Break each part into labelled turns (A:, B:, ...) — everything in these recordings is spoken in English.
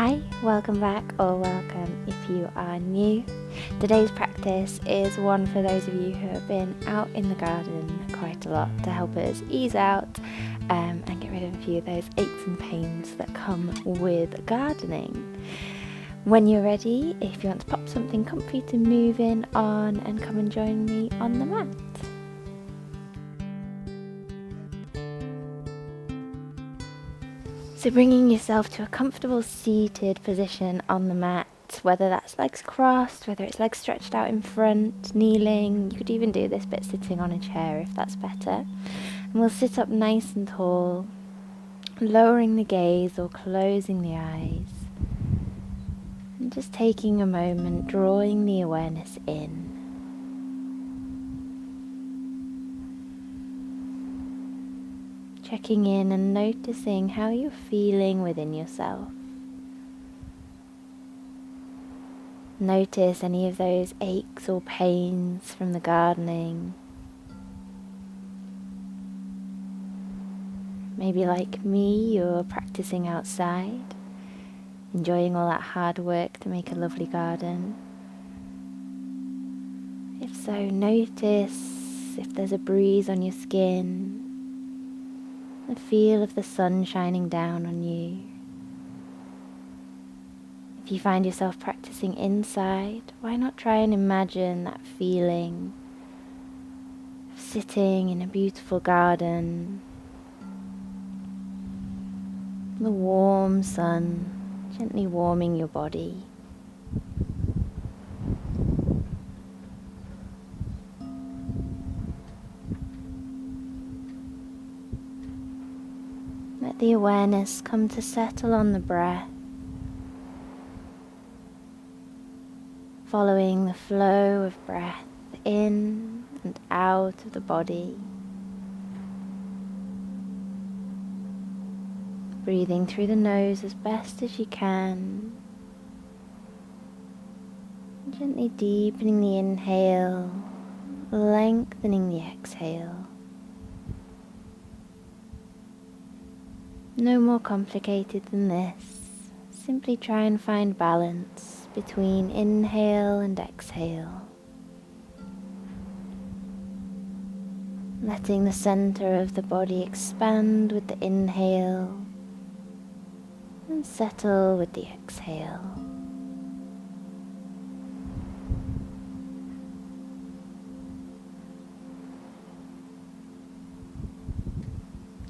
A: Hi, welcome back or welcome if you are new. Today's practice is one for those of you who have been out in the garden quite a lot to help us ease out and get rid of a few of those aches and pains that come with gardening. When you're ready, if you want to pop something comfy to move in on and come and join me on the mat. So bringing yourself to a comfortable seated position on the mat, whether that's legs crossed, whether it's legs stretched out in front, kneeling. You could even do this bit sitting on a chair if that's better. And we'll sit up nice and tall, lowering the gaze or closing the eyes. And just taking a moment, drawing the awareness in. Checking in and noticing how you're feeling within yourself. Notice any of those aches or pains from the gardening. Maybe like me, you're practicing outside, enjoying all that hard work to make a lovely garden. If so, notice if there's a breeze on your skin, the feel of the sun shining down on you. If you find yourself practicing inside, why not try and imagine that feeling of sitting in a beautiful garden, the warm sun gently warming your body. Let the awareness come to settle on the breath, following the flow of breath in and out of the body. Breathing through the nose as best as you can. Gently deepening the inhale, lengthening the exhale. No more complicated than this. Simply try and find balance between inhale and exhale. Letting the center of the body expand with the inhale and settle with the exhale.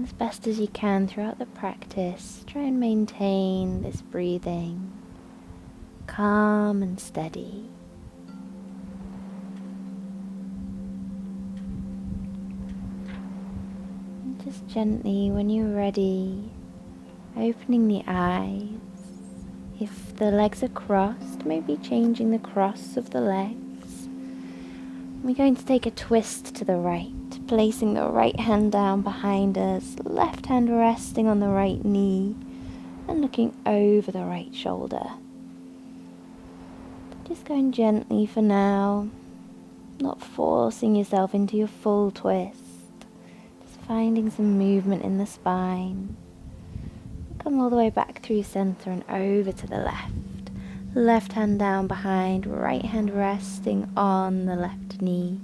A: As best as you can throughout the practice, try and maintain this breathing calm and steady. And just gently, when you're ready, opening the eyes. If the legs are crossed, maybe changing the cross of the legs. We're going to take a twist to the right, placing the right hand down behind us, left hand resting on the right knee, and looking over the right shoulder. Just going gently for now, not forcing yourself into your full twist, just finding some movement in the spine. Come all the way back through center and over to the left. Left hand down behind, right hand resting on the left knee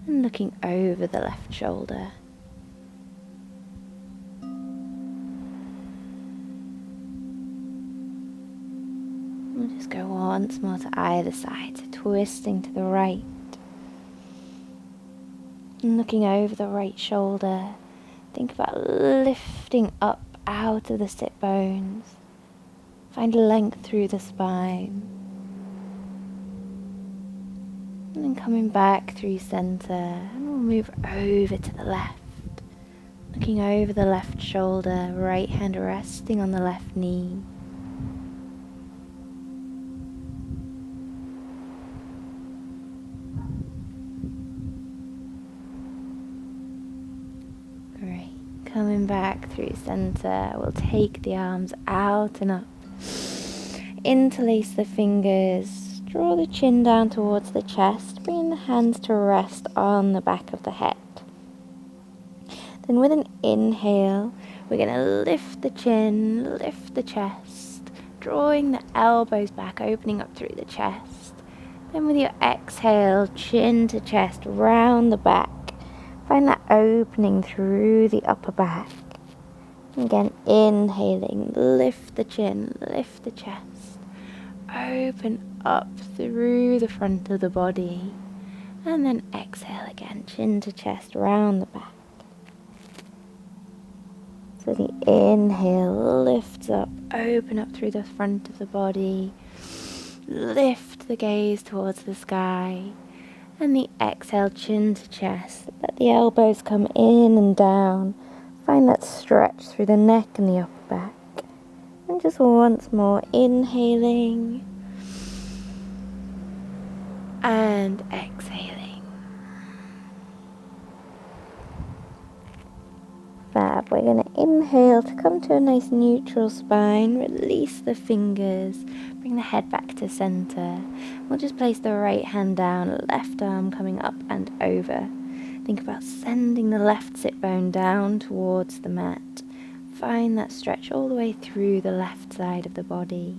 A: and looking over the left shoulder. We'll just go once more to either side, so twisting to the right and looking over the right shoulder. Think about lifting up out of the sit bones. Find length through the spine. And then coming back through center, and we'll move over to the left. Looking over the left shoulder, right hand resting on the left knee. Great. Coming back through center, we'll take the arms out and up. Interlace the fingers, draw the chin down towards the chest, bringing the hands to rest on the back of the head. Then with an inhale, we're going to lift the chin, lift the chest, drawing the elbows back, opening up through the chest. Then with your exhale, chin to chest, round the back. Find that opening through the upper back. Again, inhaling, lift the chin, lift the chest. Open up through the front of the body. And then exhale again, chin to chest, round the back. So the inhale lifts up, open up through the front of the body. Lift the gaze towards the sky. And the exhale, chin to chest. Let the elbows come in and down. Find that stretch through the neck and the upper back. And just once more, inhaling and exhaling. Fab. We're going to inhale to come to a nice neutral spine. Release the fingers. Bring the head back to center. We'll just place the right hand down, left arm coming up and over. Think about sending the left sit bone down towards the mat. Find that stretch all the way through the left side of the body.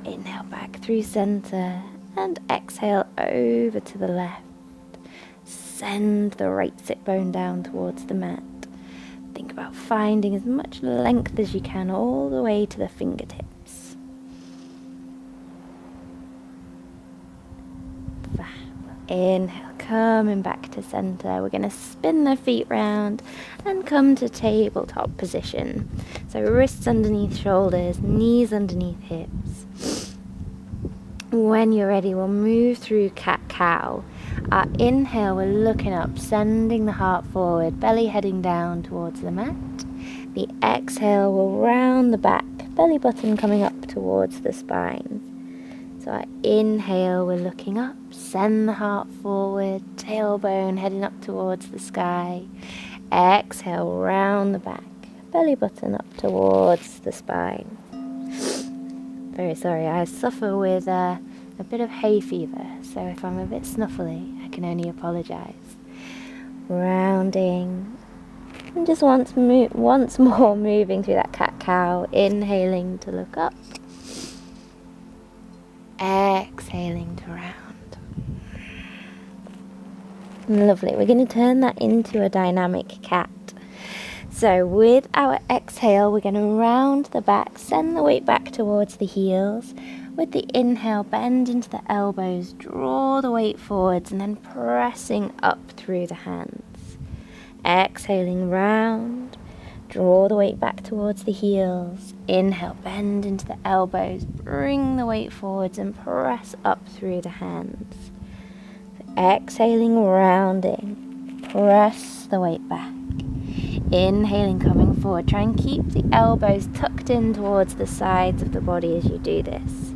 A: Inhale back through center and exhale over to the left. Send the right sit bone down towards the mat. Think about finding as much length as you can all the way to the fingertips. Inhale, coming back to center. We're going to spin the feet round and come to tabletop position. So wrists underneath shoulders, knees underneath hips. When you're ready, we'll move through cat-cow. Our inhale, we're looking up, sending the heart forward, belly heading down towards the mat. The exhale, we'll round the back, belly button coming up towards the spine. So our inhale, we're looking up, send the heart forward, tailbone heading up towards the sky. Exhale, round the back, belly button up towards the spine. Very sorry, I suffer with a bit of hay fever, so if I'm a bit snuffly, I can only apologise. Rounding, and just once more moving through that cat-cow, inhaling to look up. Exhaling to round. Lovely. We're going to turn that into a dynamic cat. So with our exhale, we're going to round the back, send the weight back towards the heels. With the inhale, bend into the elbows, draw the weight forwards, and then pressing up through the hands. Exhaling, round. Draw the weight back towards the heels. Inhale, bend into the elbows, bring the weight forwards and press up through the hands. So exhaling, rounding, press the weight back. Inhaling, coming forward. Try and keep the elbows tucked in towards the sides of the body as you do this.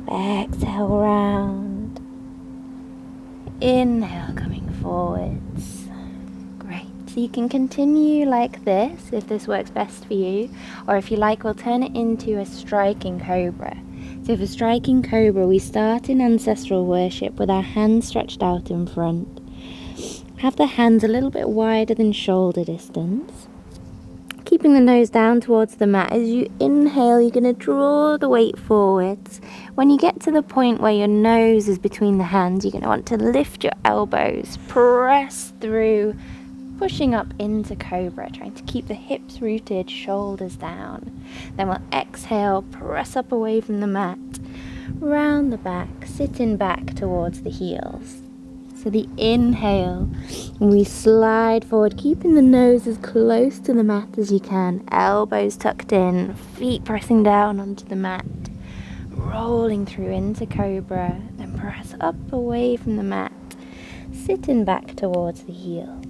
A: Exhale, round. Inhale, coming forwards. So you can continue like this if this works best for you, or if you like, we'll turn it into a striking cobra. So for striking cobra, we start in ancestral worship with our hands stretched out in front. Have the hands a little bit wider than shoulder distance. Keeping the nose down towards the mat. As you inhale, you're going to draw the weight forwards. When you get to the point where your nose is between the hands, you're going to want to lift your elbows, press through, pushing up into cobra, trying to keep the hips rooted, shoulders down. Then we'll exhale, press up away from the mat, round the back, sitting back towards the heels. So the inhale, we slide forward, keeping the nose as close to the mat as you can, elbows tucked in, feet pressing down onto the mat, rolling through into cobra, then press up away from the mat, sitting back towards the heels.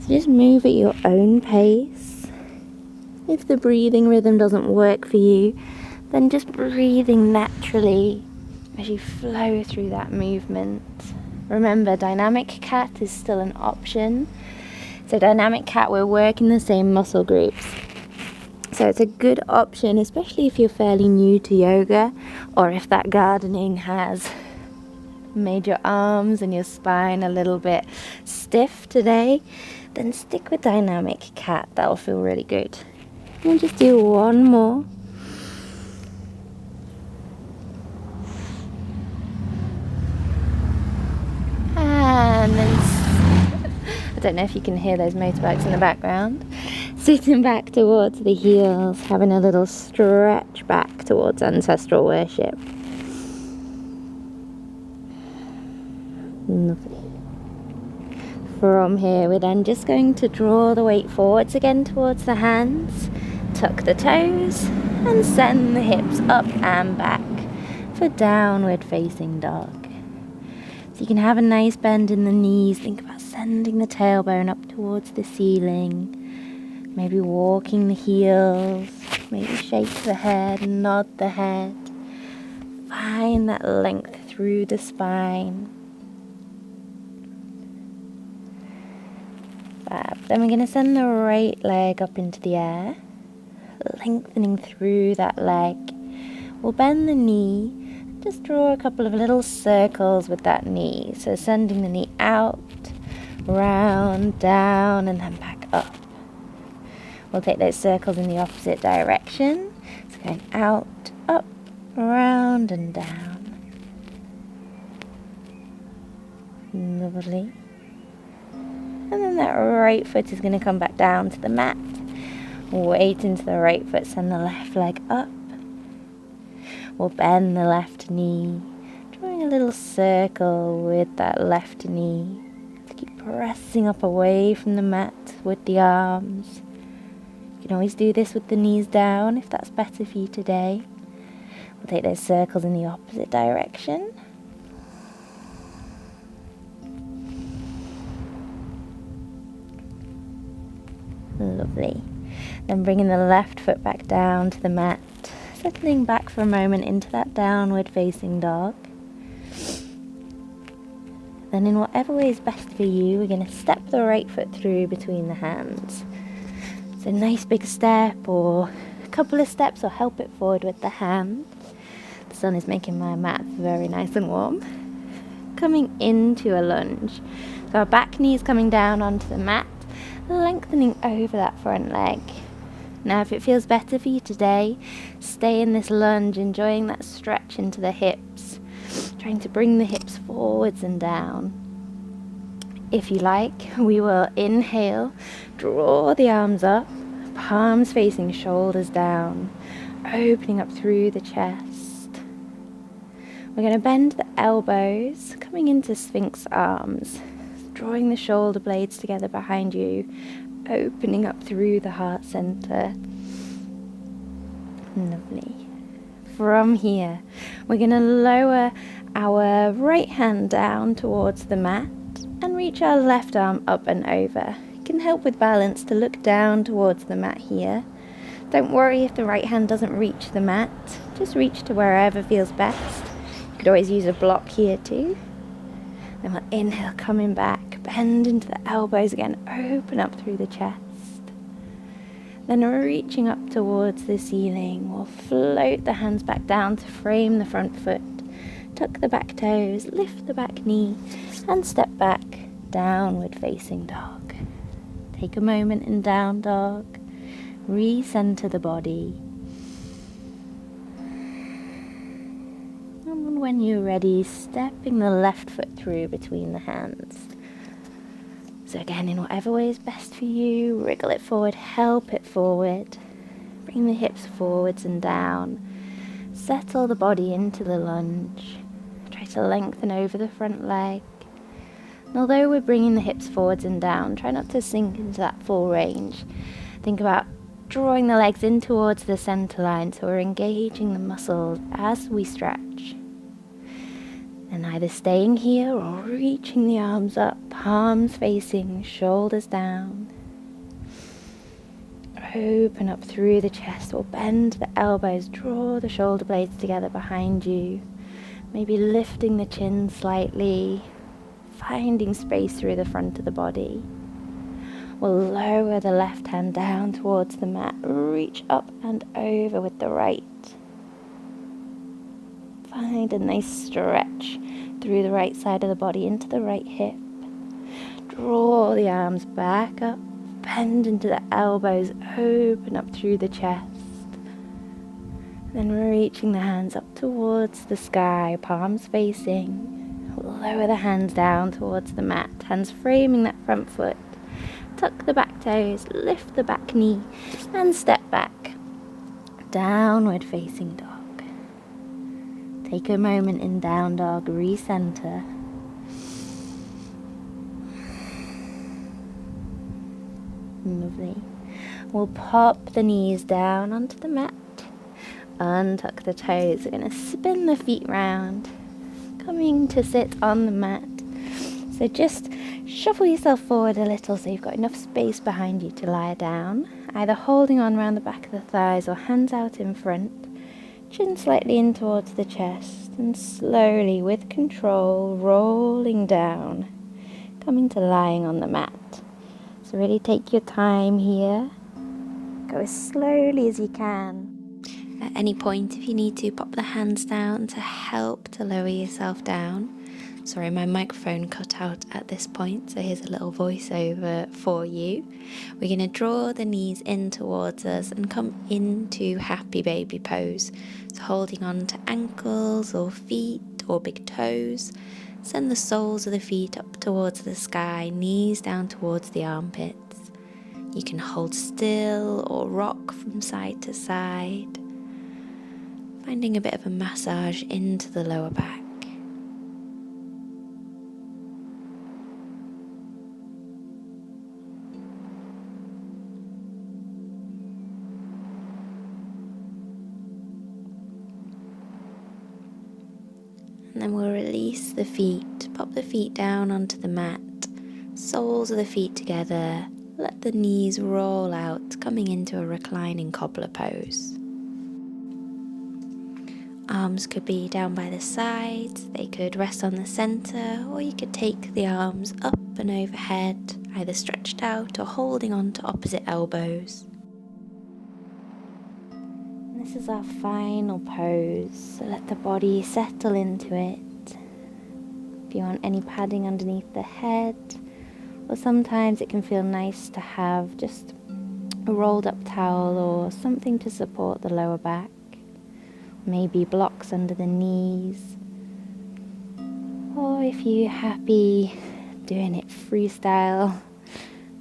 A: So just move at your own pace. If the breathing rhythm doesn't work for you, then just breathing naturally as you flow through that movement. Remember, dynamic cat is still an option. So dynamic cat, we're working the same muscle groups. So it's a good option, especially if you're fairly new to yoga, or if that gardening has made your arms and your spine a little bit stiff today, then stick with dynamic cat. That'll feel really good. We'll just do one more. And then, I don't know if you can hear those motorbikes in the background. Sitting back towards the heels, having a little stretch back towards ancestral worship. Lovely. From here, we're then just going to draw the weight forwards again towards the hands, tuck the toes, and send the hips up and back for downward facing dog. So you can have a nice bend in the knees. Think about sending the tailbone up towards the ceiling. Maybe walking the heels. Maybe shake the head, nod the head. Find that length through the spine. Fab. Then we're going to send the right leg up into the air, lengthening through that leg. We'll bend the knee. Just draw a couple of little circles with that knee. So sending the knee out, round, down, and then back up. We'll take those circles in the opposite direction. So going out, up, round, and down. Lovely. And then that right foot is going to come back down to the mat. Weight into the right foot, send the left leg up. We'll bend the left knee, drawing a little circle with that left knee. Keep pressing up away from the mat with the arms. You can always do this with the knees down if that's better for you today. We'll take those circles in the opposite direction. Lovely. Then bringing the left foot back down to the mat. Settling back for a moment into that downward facing dog. Then in whatever way is best for you, we're going to step the right foot through between the hands. So nice big step or a couple of steps, or help it forward with the hand. The sun is making my mat very nice and warm. Coming into a lunge. So our back knee is coming down onto the mat, lengthening over that front leg. Now if it feels better for you today, stay in this lunge, enjoying that stretch into the hips, trying to bring the hips forwards and down. If you like, we will inhale, draw the arms up, palms facing shoulders down, opening up through the chest. We're going to bend the elbows, coming into Sphinx arms, drawing the shoulder blades together behind you, opening up through the heart center. Lovely. From here, we're going to lower our right hand down towards the mat and reach our left arm up and over. It can help with balance to look down towards the mat here. Don't worry if the right hand doesn't reach the mat. Just reach to wherever feels best. You could always use a block here too. Then we'll inhale, coming back, bend into the elbows again, open up through the chest. Then reaching up towards the ceiling, we'll float the hands back down to frame the front foot. Tuck the back toes, lift the back knee, and step back, downward facing dog. Take a moment in down dog, recenter the body. And when you're ready, stepping the left foot through between the hands. So again, in whatever way is best for you, wriggle it forward, help it forward. Bring the hips forwards and down. Settle the body into the lunge. Try to lengthen over the front leg. And although we're bringing the hips forwards and down, try not to sink into that full range. Think about drawing the legs in towards the center line, so we're engaging the muscles as we stretch. And either staying here or reaching the arms up, palms facing, shoulders down. Open up through the chest, or bend the elbows, draw the shoulder blades together behind you. Maybe lifting the chin slightly, finding space through the front of the body. We'll lower the left hand down towards the mat, reach up and over with the right. Find a nice stretch through the right side of the body into the right hip. Draw the arms back up, bend into the elbows, open up through the chest. Then we're reaching the hands up towards the sky, palms facing. Lower the hands down towards the mat, hands framing that front foot. Tuck the back toes, lift the back knee, and step back. Downward facing dog. Take a moment in down dog, recenter. Lovely. We'll pop the knees down onto the mat. Untuck the toes. We're going to spin the feet round. Coming to sit on the mat. So just shuffle yourself forward a little so you've got enough space behind you to lie down. Either holding on around the back of the thighs or hands out in front. Chin slightly in towards the chest. And slowly, with control, rolling down. Coming to lying on the mat. So really take your time here. Go as slowly as you can. At any point, if you need to, pop the hands down to help to lower yourself down. Sorry, my microphone cut out at this point, so here's a little voiceover for you. We're going to draw the knees in towards us and come into happy baby pose. So holding on to ankles or feet or big toes. Send the soles of the feet up towards the sky, knees down towards the armpits. You can hold still or rock from side to side. Finding a bit of a massage into the lower back. And then we'll release the feet, pop the feet down onto the mat, soles of the feet together, let the knees roll out, coming into a reclining cobbler pose. Arms could be down by the sides, they could rest on the center, or you could take the arms up and overhead, either stretched out or holding on to opposite elbows. And this is our final pose, so let the body settle into it. If you want any padding underneath the head, or sometimes it can feel nice to have just a rolled up towel or something to support the lower back. Maybe blocks under the knees, or if you're happy doing it freestyle,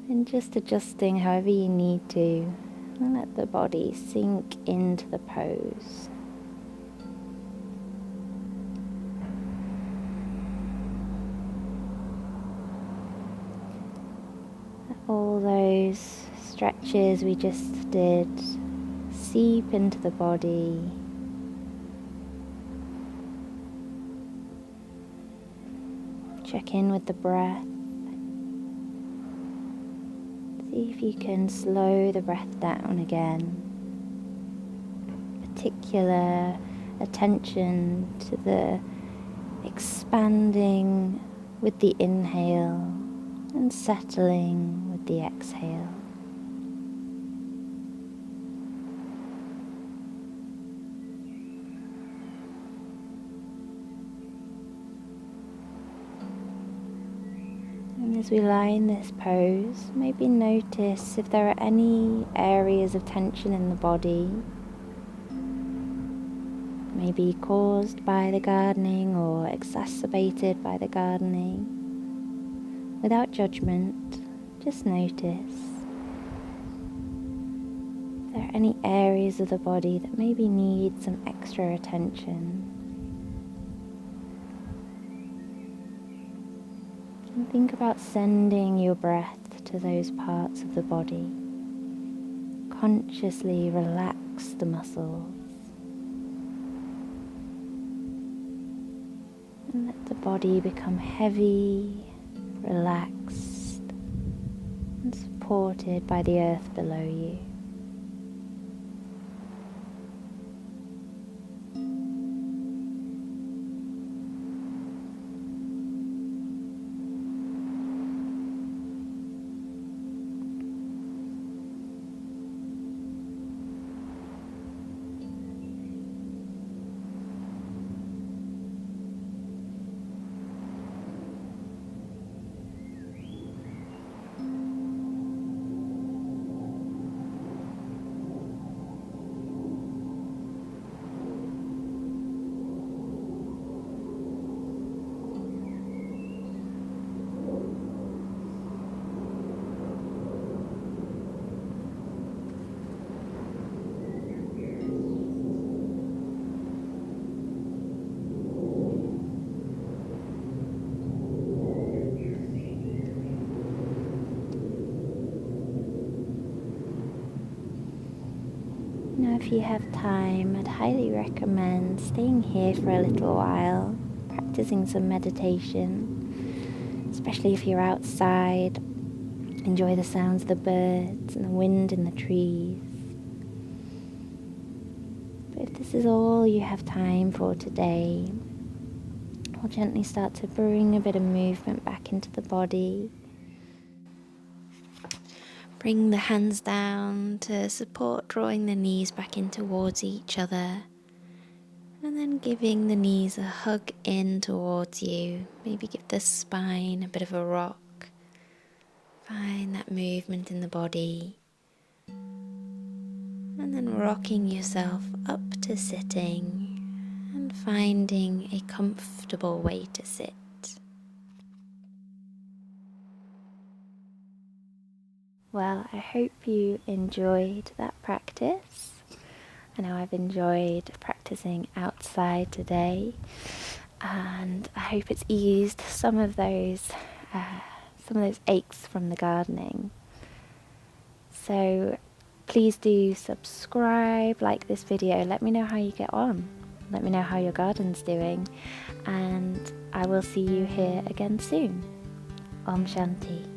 A: and just adjusting however you need to, and let the body sink into the pose. All those stretches we just did seep into the body. Check in with the breath. See if you can slow the breath down again. Particular attention to the expanding with the inhale and settling with the exhale. And as we lie in this pose, maybe notice if there are any areas of tension in the body, maybe caused by the gardening or exacerbated by the gardening. Without judgment, just notice if there are any areas of the body that maybe need some extra attention. And think about sending your breath to those parts of the body. Consciously relax the muscles. And let the body become heavy, relaxed, and supported by the earth below you. Now if you have time, I'd highly recommend staying here for a little while, practicing some meditation, especially if you're outside. Enjoy the sounds of the birds and the wind in the trees. But if this is all you have time for today, we'll gently start to bring a bit of movement back into the body. Bring the hands down to support, drawing the knees back in towards each other. And then giving the knees a hug in towards you. Maybe give the spine a bit of a rock. Find that movement in the body. And then rocking yourself up to sitting and finding a comfortable way to sit. Well, I hope you enjoyed that practice. I know I've enjoyed practicing outside today, and I hope it's eased some of those aches from the gardening. So please do subscribe, like this video, let me know how you get on, let me know how your garden's doing, and I will see you here again soon. Om Shanti.